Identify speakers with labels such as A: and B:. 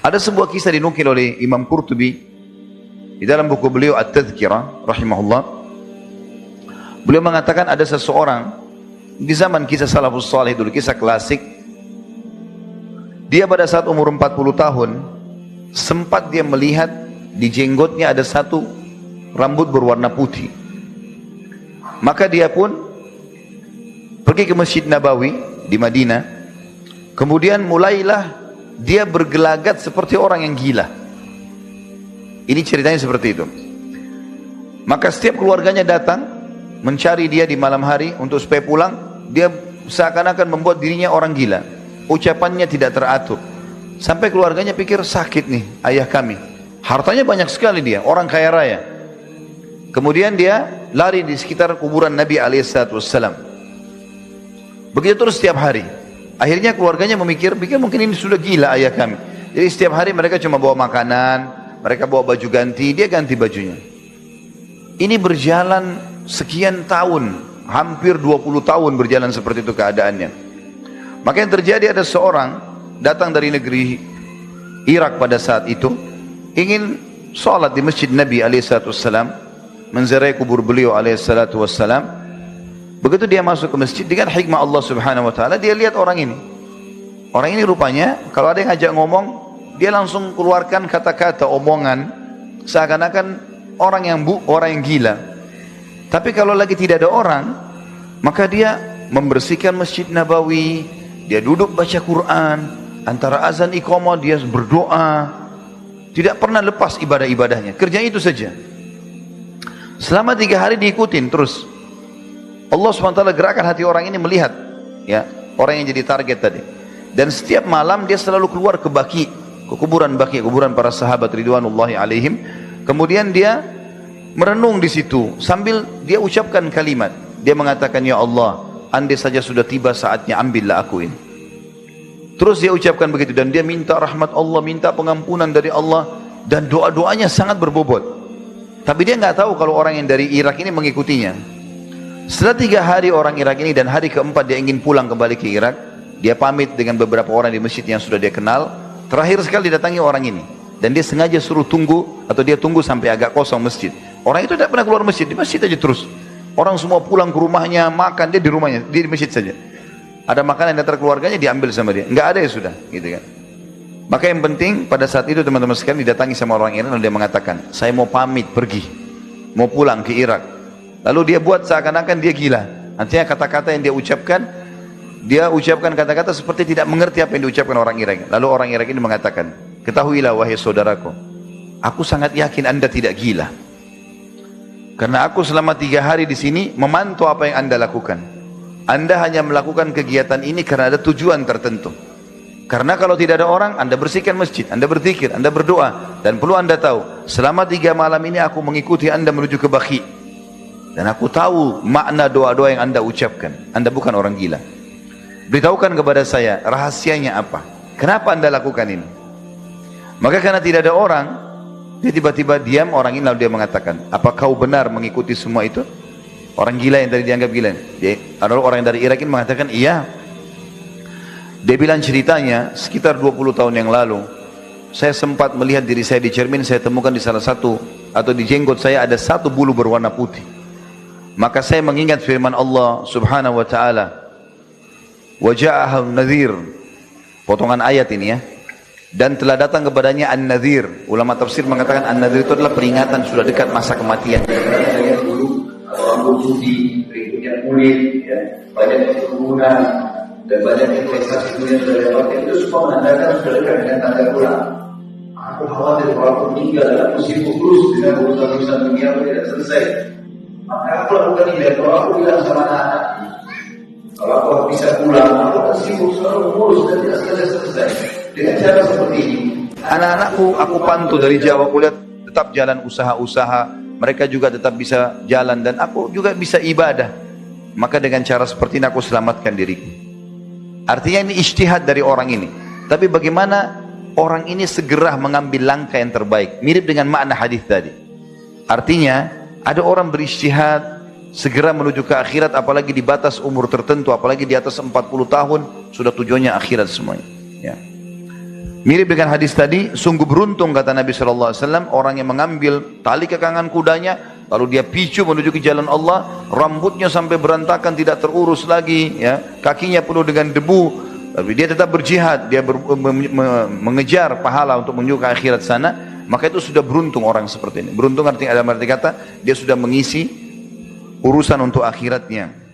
A: Ada sebuah kisah dinukil oleh Imam Qurtubi di dalam buku beliau At-Tadhkirah rahimahullah. Beliau mengatakan ada seseorang di zaman kisah salafus salih dulu, kisah klasik. Dia pada saat umur 40 tahun sempat dia melihat di jenggotnya ada satu rambut berwarna putih. Maka dia pun pergi ke Masjid Nabawi di Madinah. Kemudian mulailah dia bergelagat seperti orang yang gila. Ini ceritanya seperti itu. Maka setiap keluarganya datang mencari dia di malam hari untuk supaya pulang. Dia seakan-akan membuat dirinya orang gila. Ucapannya tidak teratur. Sampai keluarganya pikir sakit nih ayah kami. Hartanya banyak sekali dia, orang kaya raya. Kemudian dia lari di sekitar kuburan Nabi SAW. Begitu terus setiap hari. Akhirnya keluarganya pikir mungkin ini sudah gila ayah kami. Jadi setiap hari mereka cuma bawa makanan, mereka bawa baju ganti, dia ganti bajunya. Ini berjalan sekian tahun, hampir 20 tahun berjalan seperti itu keadaannya. Maka yang terjadi ada seorang datang dari negeri Irak pada saat itu, ingin sholat di masjid Nabi SAW, menziarahi kubur beliau SAW. Begitu dia masuk ke masjid, dengan hikmah Allah Subhanahu Wa Taala, dia lihat orang ini. Orang ini rupanya kalau ada yang ngajak ngomong, dia langsung keluarkan kata-kata omongan seakan-akan orang yang gila. Tapi kalau lagi tidak ada orang, maka dia membersihkan Masjid Nabawi, dia duduk baca Quran, antara azan iqamah dia berdoa, tidak pernah lepas ibadah-ibadahnya. Kerjanya itu saja. Selama 3 hari diikutin terus. Allah SWT gerakan hati orang ini melihat, ya, orang yang jadi target tadi. Dan setiap malam dia selalu keluar ke Baqi, ke kuburan Baqi, kuburan para sahabat ridwanullahi alaihim. Kemudian dia merenung di situ sambil dia ucapkan kalimat. Dia mengatakan, ya Allah, andai saja sudah tiba saatnya, ambillah aku ini. Terus dia ucapkan begitu dan dia minta rahmat Allah, minta pengampunan dari Allah, dan doa-doanya sangat berbobot. Tapi dia nggak tahu kalau orang yang dari Irak ini mengikutinya. Setelah 3 hari orang Irak ini dan hari keempat dia ingin pulang kembali ke Irak, dia pamit dengan beberapa orang di masjid yang sudah dia kenal. Terakhir sekali didatangi orang ini dan dia sengaja suruh tunggu, atau dia tunggu sampai agak kosong masjid. Orang itu tidak pernah keluar masjid, di masjid aja terus. Orang semua pulang ke rumahnya, makan, dia di rumahnya, dia di masjid saja. Ada makanan yang datang keluarganya diambil sama dia, nggak ada ya sudah, gitu kan. Maka yang penting pada saat itu teman-teman sekalian didatangi sama orang Irak, lalu dia mengatakan, saya mau pamit pergi, mau pulang ke Irak. Lalu dia buat seakan-akan dia gila. Artinya kata-kata yang dia ucapkan kata-kata seperti tidak mengerti apa yang diucapkan orang Irak. Lalu orang Irak ini mengatakan, ketahuilah wahai saudaraku, aku sangat yakin anda tidak gila. Karena aku selama 3 hari di sini memantau apa yang anda lakukan. Anda hanya melakukan kegiatan ini karena ada tujuan tertentu. Karena kalau tidak ada orang, anda bersihkan masjid, anda berzikir, anda berdoa. Dan perlu anda tahu, selama 3 malam ini aku mengikuti anda menuju ke Baqi. Dan aku tahu makna doa-doa yang anda ucapkan. Anda bukan orang gila. Beritahukan kepada saya rahasianya apa. Kenapa anda lakukan ini? Maka karena tidak ada orang, dia tiba-tiba diam. Orang ini lalu dia mengatakan, apa kau benar mengikuti semua itu? Orang gila yang tadi dianggap gila. Lalu orang yang dari Irak ini mengatakan, iya. Dia bilang ceritanya sekitar 20 tahun yang lalu, saya sempat melihat diri saya di cermin. Saya temukan di salah satu, atau di jenggot saya ada satu bulu berwarna putih. Maka saya mengingat firman Allah Subhanahu Wa Taala, waja'ahun nadhir, potongan ayat ini ya, dan telah datang kepadanya an-nadhir. Ulama tafsir mengatakan an-nadhir itu adalah peringatan sudah dekat masa kematian. Rambut putih, berikutnya kulit, ya, banyak keturunan dan banyak investasi dunia sudah dapatkan, itu semua menandakan sudah dekat dengan tanda pulang. Aku khawatir kalau aku meninggal dan aku sibuk terus dengan urusan-urusan dunia aku tidak selesai. Maka aku lakukan ini, dan kalau aku bilang sama anak-anak, kalau aku bisa pulang, aku akan sibuk selalu mengurus dan tidak selesai. Dengan cara seperti ini, anak-anakku aku pantu dari Jawa, aku lihat tetap jalan usaha-usaha, mereka juga tetap bisa jalan, dan aku juga bisa ibadah. Maka dengan cara seperti ini aku selamatkan diriku. Artinya ini ijtihad dari orang ini. Tapi bagaimana orang ini segera mengambil langkah yang terbaik, mirip dengan makna hadis tadi. Artinya ada orang berijtihad segera menuju ke akhirat, apalagi di batas umur tertentu, apalagi di atas 40 tahun, sudah tujuannya akhirat semuanya. Ya. Mirip dengan hadis tadi, sungguh beruntung kata Nabi SAW, orang yang mengambil tali kekangan kudanya, lalu dia picu menuju ke jalan Allah, rambutnya sampai berantakan, tidak terurus lagi, ya, kakinya penuh dengan debu, tapi dia tetap berjihad, dia mengejar pahala untuk menuju ke akhirat sana, maka itu sudah beruntung orang seperti ini. Beruntung artinya, ada arti kata, dia sudah mengisi urusan untuk akhiratnya.